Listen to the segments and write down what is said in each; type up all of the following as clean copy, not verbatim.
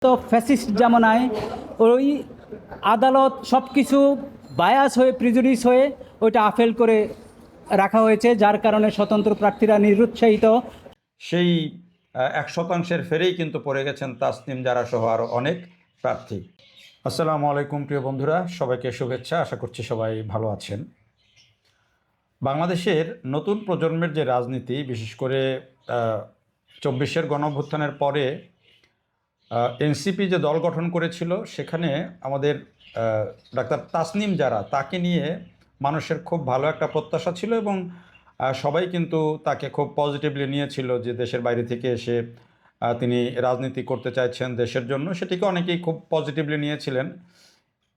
তো ফ্যাসিস্ট জামানায় ওই আদালত সব কিছু বায়াস হয়ে প্রিজুডিস হয়ে ওইটা আফেল করে রাখা হয়েছে, যার কারণে স্বতন্ত্র প্রার্থীরা নিরুৎসাহিত। সেই 1% ফেরেই কিন্তু পড়ে গেছেন তাসনিম জারা সহ আরও অনেক প্রার্থী। আসসালামু আলাইকুম প্রিয় বন্ধুরা, সবাইকে শুভেচ্ছা। আশা করছি সবাই ভালো আছেন। বাংলাদেশের নতুন প্রজন্মের যে রাজনীতি, বিশেষ করে 24-এর গণঅভ্যুত্থানের পরে এনসিপি যে দল গঠন করেছিল, সেখানে আমাদের ডাক্তার তাসনিম জারা, তাকে নিয়ে মানুষের খুব ভালো একটা প্রত্যাশা ছিল এবং সবাই কিন্তু তাকে খুব পজিটিভলি নিয়েছিল যে দেশের বাইরে থেকে এসে তিনি রাজনীতি করতে চাইছেন দেশের জন্য। সেটিকে অনেকেই খুব পজিটিভলি নিয়েছিলেন।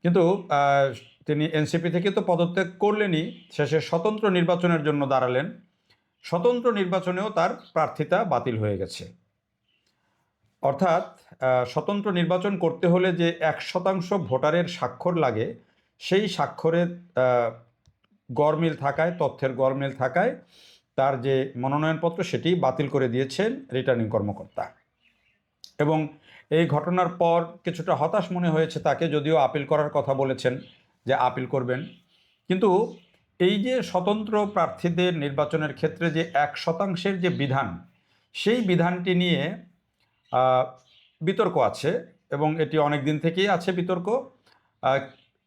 কিন্তু তিনি এনসিপি থেকে তো পদত্যাগ করলেনই, শেষে স্বতন্ত্র নির্বাচনের জন্য দাঁড়ালেন। স্বতন্ত্র নির্বাচনেও তার প্রার্থিতা বাতিল হয়ে গেছে। অর্থাৎ স্বতন্ত্র নির্বাচন করতে হলে যে 1% ভোটারের স্বাক্ষর লাগে, সেই স্বাক্ষরের গরমিল থাকায়, তথ্যের গরমিল থাকায় তার যে মনোনয়নপত্র সেটি বাতিল করে দিয়েছেন রিটার্নিং কর্মকর্তা। এবং এই ঘটনার পর কিছুটা হতাশ মনে হয়েছে তাকে, যদিও আপিল করার কথা বলেছেন যে আপিল করবেন। কিন্তু এই যে স্বতন্ত্র প্রার্থীদের নির্বাচনের ক্ষেত্রে যে 1%-এর যে বিধান, সেই বিধানটি নিয়ে বিতর্ক আছে এবং এটি অনেক দিন থেকেই আছে বিতর্ক।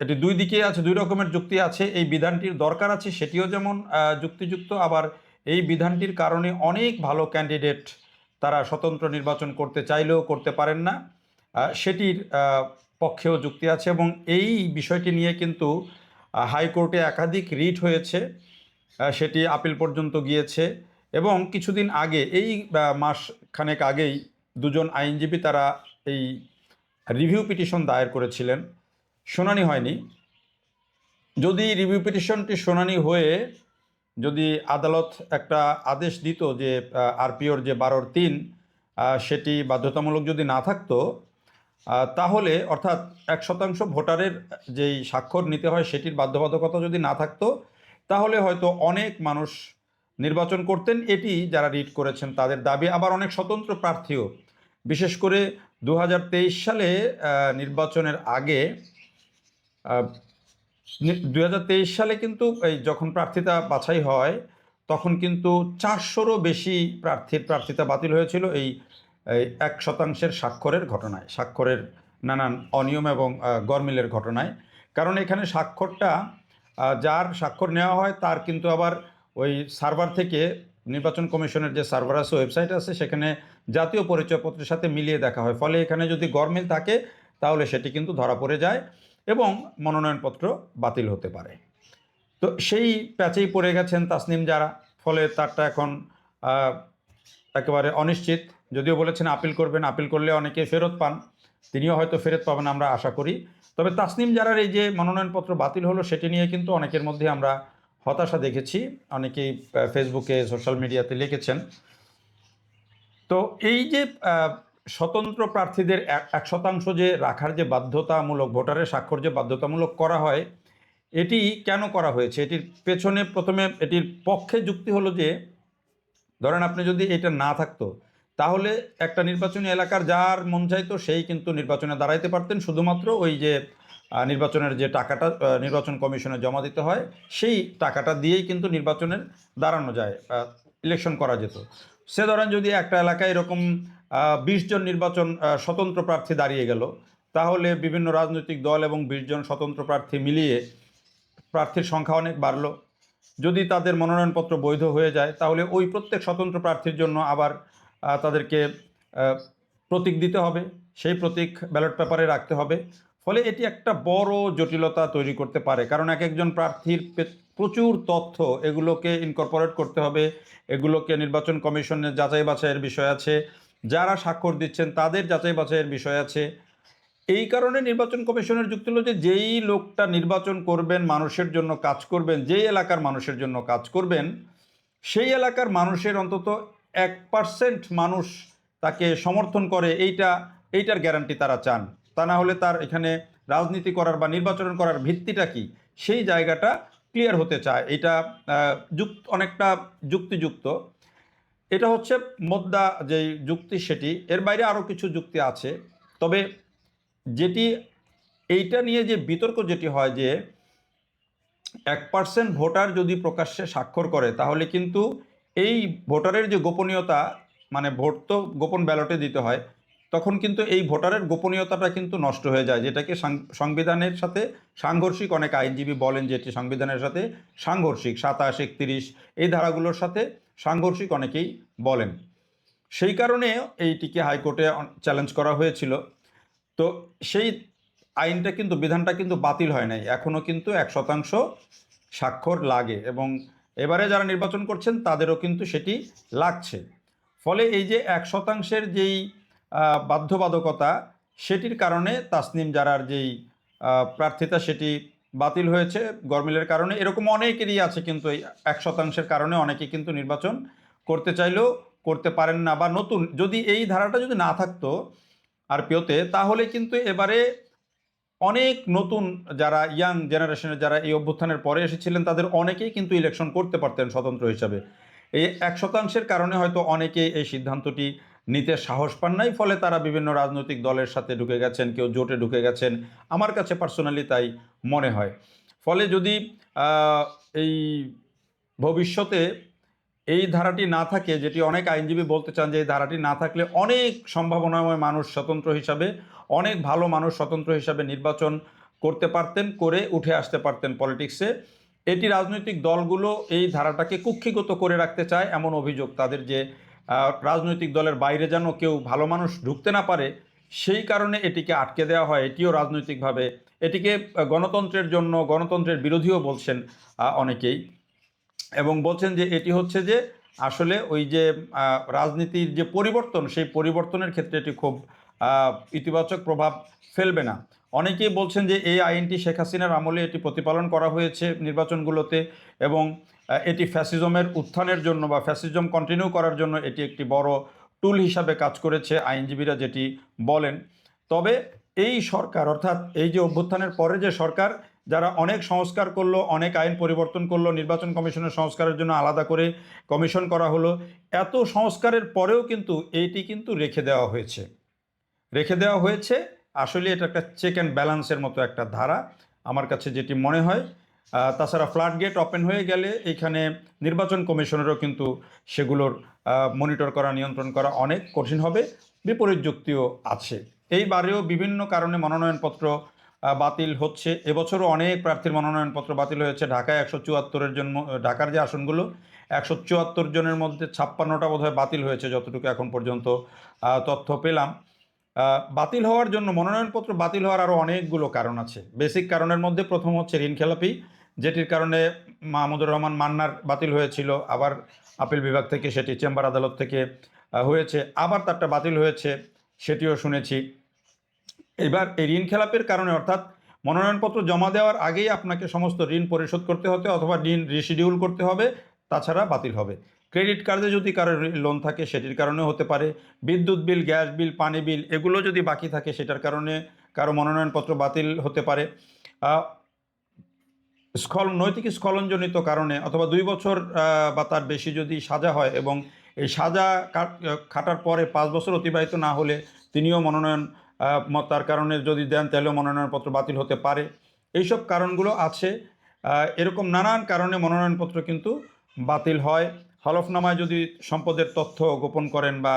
এটি দুই দিকেই আছে, দুই রকমের যুক্তি আছে। এই বিধানটির দরকার আছে, সেটিও যেমন যুক্তিযুক্ত, আবার এই বিধানটির কারণে অনেক ভালো ক্যান্ডিডেট তারা স্বতন্ত্র নির্বাচন করতে চাইলেও করতে পারেন না, সেটির পক্ষেও যুক্তি আছে। এবং এই বিষয়টি নিয়ে কিন্তু হাইকোর্টে একাধিক রিট হয়েছে, সেটি আপিল পর্যন্ত গিয়েছে। এবং কিছুদিন আগে, এই মাস খানেক আগেই, দুজন আইনজীবী তারা এই রিভিউ পিটিশন দায়ের করেছিলেন। শুনানি হয়নি। যদি রিভিউ পিটিশনটি শুনানি হয়ে যদি আদালত একটা আদেশ দিত যে আরপিওর যে 12-3 সেটি বাধ্যতামূলক যদি না থাকতো, তাহলে অর্থাৎ 1% ভোটারের যেই স্বাক্ষর নিতে হয় সেটির বাধ্যবাধকতা যদি না থাকতো, তাহলে হয়তো অনেক মানুষ নির্বাচন করতেন। এটি যারা রিট করেছেন তাদের দাবি। আবার অনেক স্বতন্ত্র প্রার্থীও, বিশেষ করে 2023 সালে নির্বাচনের আগে, 2023 সালে কিন্তু এই যখন প্রার্থিতা বাছাই হয়, তখন কিন্তু 400-রও বেশি প্রার্থিতা বাতিল হয়েছিল এই 1% স্বাক্ষরের ঘটনায়, স্বাক্ষরের নানান অনিয়ম এবং গরমিলের ঘটনায়। কারণ এখানে স্বাক্ষরটা, যার স্বাক্ষর নেওয়া হয় তার কিন্তু আবার ওই সার্ভার থেকে, নির্বাচন কমিশনের যে সার্ভার আছে, ওয়েবসাইট আছে, সেখানে জাতীয় পরিচয়পত্রের সাথে মিলিয়ে দেখা হয়। ফলে এখানে যদি গরমিল থাকে তাহলে সেটি কিন্তু ধরা পড়ে যায় এবং মনোনয়নপত্র বাতিল হতে পারে। তো সেই প্যাচেই পড়ে গেছেন তাসনিম জারা। ফলে তারটা এখন একেবারে অনিশ্চিত। যদিও বলেছেন আপিল করবেন, আপিল করলে অনেকে ফেরত পান, তিনিও হয়তো ফেরত পাবেন আমরা আশা করি। তবে তাসনিম জারার এই যে মনোনয়নপত্র বাতিল হলো, সেটি নিয়ে কিন্তু অনেকের মধ্যে আমরা হতাশা দেখেছি। অনেকেই ফেসবুকে, সোশ্যাল মিডিয়াতে লিখেছেন। তো এই যে স্বতন্ত্র প্রার্থীদের 1% যে রাখার যে বাধ্যতামূলক, ভোটারের স্বাক্ষর যে বাধ্যতামূলক করা হয়, এটি কেন করা হয়েছে? এটির পেছনে প্রথমে এটির পক্ষে যুক্তি হলো যে, ধরেন আপনি যদি এটা না থাকতো, তাহলে একটা নির্বাচনী এলাকার যার মন চাইতো সেই কিন্তু নির্বাচনে দাঁড়াইতে পারতেন। শুধুমাত্র ওই যে নির্বাচনের যে টাকাটা নির্বাচন কমিশনে জমা দিতে হয়, সেই টাকাটা দিয়েই কিন্তু নির্বাচনের দাঁড়ানো যায়, ইলেকশন করা যেত। সে ধরেন যদি একটা এলাকায় এরকম 20 জন স্বতন্ত্র প্রার্থী দাঁড়িয়ে গেল, তাহলে বিভিন্ন রাজনৈতিক দল এবং 20 জন স্বতন্ত্র প্রার্থী মিলিয়ে প্রার্থীর সংখ্যা অনেক বাড়লো। যদি তাদের মনোনয়নপত্র বৈধ হয়ে যায়, তাহলে ওই প্রত্যেক স্বতন্ত্র প্রার্থীর জন্য আবার তাদেরকে প্রতীক দিতে হবে, সেই প্রতীক ব্যালট পেপারে রাখতে হবে। ফলে এটি একটা বড় জটিলতা তৈরি করতে পারে, কারণ এক একজন প্রার্থীর প্রচুর তথ্য, এগুলোকে ইনকর্পোরেট করতে হবে, এগুলোকে নির্বাচন কমিশনের যাচাই বাছাইয়ের বিষয় আছে, যারা স্বাক্ষর দিচ্ছেন তাদের যাচাই বাছাইয়ের বিষয় আছে। এই কারণে নির্বাচন কমিশনের যুক্তি হলো যে, যেই লোকটা নির্বাচন করবেন, মানুষের জন্য কাজ করবেন, যেই এলাকার মানুষের জন্য কাজ করবেন, সেই এলাকার মানুষের অন্তত 1% মানুষ তাকে সমর্থন করে, এইটার গ্যারান্টি তারা চান। তা না হলে তার এখানে রাজনীতি করার বা নির্বাচন করার ভিত্তিটা কি, সেই জায়গাটা ক্লিয়ার হতে চায়। এটা অনেকটা যুক্তিযুক্ত। এটা হচ্ছে মোদ্দা যেই যুক্তি সেটি। এর বাইরে আরও কিছু যুক্তি আছে। তবে যেটি এইটা নিয়ে যে বিতর্ক যেটি হয় যে 1% ভোটার যদি প্রকাশ্যে স্বাক্ষর করে তাহলে কিন্তু এই ভোটারের যে গোপনীয়তা, মানে ভোট তো গোপন ব্যালটে দিতে হয়, তখন কিন্তু এই ভোটারের গোপনীয়তাটা কিন্তু নষ্ট হয়ে যায়, যেটাকে সংবিধানের সাথে সাংঘর্ষিক। অনেক আইনজীবী বলেন যেটি সংবিধানের সাথে সাংঘর্ষিক, 27, 31 এই ধারাগুলোর সাথে সাংঘর্ষিক অনেকেই বলেন। সেই কারণে এইটিকে হাইকোর্টে চ্যালেঞ্জ করা হয়েছিল। তো সেই আইনটা কিন্তু, বিধানটা কিন্তু বাতিল হয় নাই, এখনও কিন্তু 1% স্বাক্ষর লাগে, এবং এবারে যারা নির্বাচন করছেন তাদেরও কিন্তু সেটি লাগছে। ফলে এই যে 1%-এর যেই বাধ্যবাধকতা, সেটির কারণে তাসনিম জারার যেই প্রার্থিতা সেটি বাতিল হয়েছে গরমিলের কারণে। এরকম অনেকেরই আছে কিন্তু এই 1%-এর কারণে অনেকে কিন্তু নির্বাচন করতে চাইলেও করতে পারেন না, বা নতুন যদি এই ধারাটা যদি না থাকতো আরপিওতে, তাহলে কিন্তু এবারে অনেক নতুন যারা ইয়াং জেনারেশনের যারা এই অভ্যুত্থানের পরে এসেছিলেন তাদের অনেকেই কিন্তু ইলেকশন করতে পারতেন স্বতন্ত্র হিসাবে। এই 1%-এর কারণে হয়তো অনেকেই এই সিদ্ধান্তটি নিতে সাহস পান নাই, ফলে তারা বিভিন্ন রাজনৈতিক দলের সাথে ঢুকে গেছেন, কেউ জোটে ঢুকে গেছেন, আমার কাছে পার্সোনালি তাই মনে হয়। ফলে যদি এই ভবিষ্যতে এই ধারাটি না থাকে, যেটি অনেক আইনজীবী বলতে চান যে এই ধারাটি না থাকলে অনেক সম্ভাবনাময় মানুষ স্বতন্ত্র হিসাবে, অনেক ভালো মানুষ স্বতন্ত্র হিসাবে নির্বাচন করতে পারতেন, করে উঠে আসতে পারতেন পলিটিক্সে। এটি রাজনৈতিক দলগুলো এই ধারাটাকে কুক্ষিগত করে রাখতে চায়, এমন অভিযোগ তাদের, যে রাজনৈতিক দলের বাইরে যেন কেউ ভালো মানুষ ঢুকতে না পারে, সেই কারণে এটিকে আটকে দেওয়া হয়। এটিও রাজনৈতিকভাবে, এটিকে গণতন্ত্রের জন্য, গণতন্ত্রের বিরোধীও বলছেন অনেকেই, এবং বলছেন যে এটি হচ্ছে যে আসলে ওই যে রাজনীতির যে পরিবর্তন, সেই পরিবর্তনের ক্ষেত্রে এটি খুব ইতিবাচক প্রভাব ফেলবে না। অনেকেই বলছেন যে এই আইনটি শেখ হাসিনার আমলে এটি প্রতিপালন করা হয়েছে নির্বাচনগুলোতে, এবং এটি ফ্যাসিজমের উত্থানের জন্য বা ফ্যাসিজম কন্টিনিউ করার জন্য এটি একটি বড় টুল হিসাবে কাজ করেছে, আইনজীবীরা যেটি বলেন। তবে এই সরকার, অর্থাৎ এই যে অভ্যুত্থানের পরে যে সরকার, যারা অনেক সংস্কার করলো, অনেক আইন পরিবর্তন করলো, নির্বাচন কমিশনের সংস্কারের জন্য আলাদা করে কমিশন করা হলো, এত সংস্কারের পরেও কিন্তু এইটি কিন্তু রেখে দেওয়া হয়েছে। আসলে এটা একটা চেক অ্যান্ড ব্যালেন্সের মতো একটা ধারা আমার কাছে যেটি মনে হয়। তাছাড়া ফ্লাড গেট ওপেন হয়ে গেলে এইখানে নির্বাচন কমিশনেরও কিন্তু সেগুলোর মনিটর করা, নিয়ন্ত্রণ করা অনেক কঠিন হবে। বিপরীত যুক্তিও আছে। এইবারেও বিভিন্ন কারণে মনোনয়নপত্র বাতিল হচ্ছে। এবছরও অনেক প্রার্থীর মনোনয়নপত্র বাতিল হয়েছে। ঢাকায় 174-এর জন্য, ঢাকার যে আসনগুলো 174 জনের মধ্যে 56টা বোধহয় বাতিল হয়েছে, যতটুকু এখন পর্যন্ত তথ্য পেলাম। বাতিল হওয়ার জন্য, মনোনয়নপত্র বাতিল হওয়ার আরও অনেকগুলো কারণ আছে। বেসিক কারণের মধ্যে প্রথম হচ্ছে ঋণখেলাপি, যেটির কারণে মাহমুদুর রহমান মান্নার বাতিল হয়েছিল, আবার আপিল বিভাগ থেকে সেটি চেম্বার আদালত থেকে হয়েছে, আবার তারটা বাতিল হয়েছে, সেটিও শুনেছি। এবার এই ঋণ খেলাপের কারণে, অর্থাৎ মনোনয়নপত্র জমা দেওয়ার আগেই আপনাকে সমস্ত ঋণ পরিশোধ করতে হতে, অথবা ঋণ রিশিডিউল করতে হবে, তাছাড়া বাতিল হবে। ক্রেডিট কার্ডে যদি কারো লোন থাকে সেটির কারণেও হতে পারে। বিদ্যুৎ বিল, গ্যাস বিল, পানি বিল এগুলো যদি বাকি থাকে সেটার কারণে কারো মনোনয়নপত্র বাতিল হতে পারে। নৈতিক স্খলনজনিত কারণে, অথবা 2 বছর বা তার বেশি যদি সাজা হয়, এবং এই সাজা খাটার পরে 5 বছর অতিবাহিত না হলে তিনিও মনোনয়ন তার কারণে যদি দেন তাহলেও মনোনয়নপত্র বাতিল হতে পারে। এইসব কারণগুলো আছে। এরকম নানান কারণে মনোনয়নপত্র কিন্তু বাতিল হয়। হলফনামায় যদি সম্পদের তথ্য গোপন করেন, বা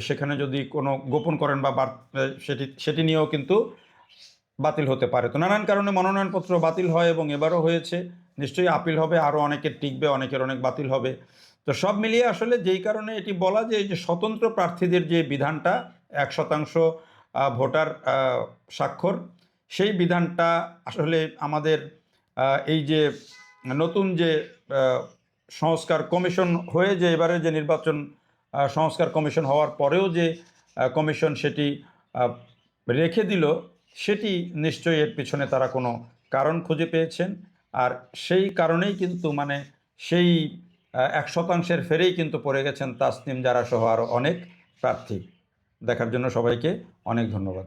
সেখানে যদি কোনো গোপন করেন বা সেটি নিয়েও কিন্তু বাতিল হতে পারে। তো নানান কারণে মনোনয়নপত্র বাতিল হয়, এবং এবারও হয়েছে। নিশ্চয়ই আপিল হবে, আরও অনেকের টিকবে, অনেকের অনেক বাতিল হবে। তো সব মিলিয়ে আসলে যেই কারণে এটি বলা যে এই যে স্বতন্ত্র প্রার্থীদের যে বিধানটা 1% ভোটার স্বাক্ষর, সেই বিধানটা আসলে আমাদের এই যে নতুন যে সংস্কার কমিশন হয়ে, যে এবারে যে নির্বাচন সংস্কার কমিশন হওয়ার পরেও যে কমিশন সেটি রেখে দিল, সেটি নিশ্চয়ই এর পিছনে তারা কোনো কারণ খুঁজে পেয়েছেন। আর সেই কারণেই কিন্তু, মানে সেই 1%-এর ফেরেই কিন্তু পড়ে গেছেন তাসনিম জারা সহ আরও অনেক প্রার্থী। দেখার জন্য সবাইকে অনেক ধন্যবাদ।